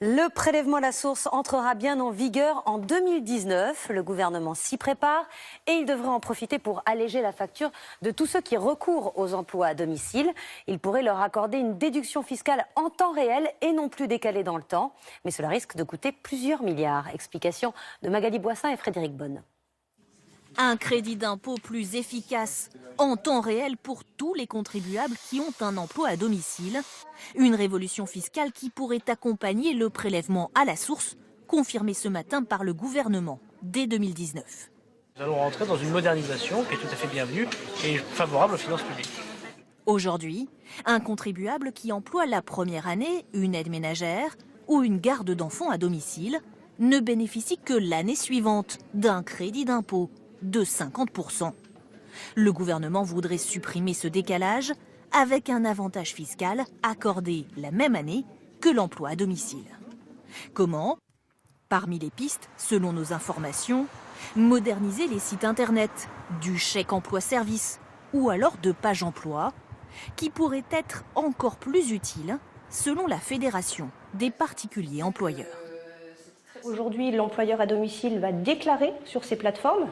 Le prélèvement à la source entrera bien en vigueur en 2019. Le gouvernement s'y prépare et il devrait en profiter pour alléger la facture de tous ceux qui recourent aux emplois à domicile. Il pourrait leur accorder une déduction fiscale en temps réel et non plus décalée dans le temps. Mais cela risque de coûter plusieurs milliards. Explication de Magali Boissin et Frédéric Bonne. Un crédit d'impôt plus efficace, en temps réel pour tous les contribuables qui ont un emploi à domicile. Une révolution fiscale qui pourrait accompagner le prélèvement à la source, confirmé ce matin par le gouvernement dès 2019. Nous allons rentrer dans une modernisation qui est tout à fait bienvenue et favorable aux finances publiques. Aujourd'hui, un contribuable qui emploie la première année une aide ménagère ou une garde d'enfants à domicile ne bénéficie que l'année suivante d'un crédit d'impôt de 50%. Le gouvernement voudrait supprimer ce décalage avec un avantage fiscal accordé la même année que l'emploi à domicile. Comment ? Parmi les pistes, selon nos informations, moderniser les sites internet, du chèque emploi-service ou alors de page emploi, qui pourraient être encore plus utiles selon la Fédération des particuliers employeurs. Aujourd'hui, l'employeur à domicile va déclarer sur ces plateformes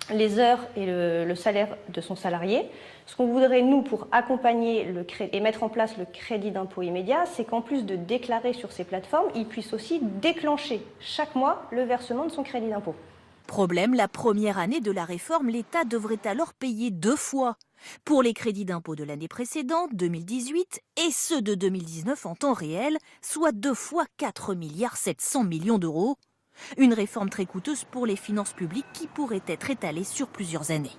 les heures et le salaire de son salarié. Ce qu'on voudrait, nous, pour accompagner et mettre en place le crédit d'impôt immédiat, c'est qu'en plus de déclarer sur ces plateformes, il puisse aussi déclencher chaque mois le versement de son crédit d'impôt. Problème, la première année de la réforme, l'État devrait alors payer 2 fois pour les crédits d'impôt de l'année précédente, 2018, et ceux de 2019 en temps réel, soit 2 fois 4,7 milliards d'euros. Une réforme très coûteuse pour les finances publiques qui pourrait être étalée sur plusieurs années.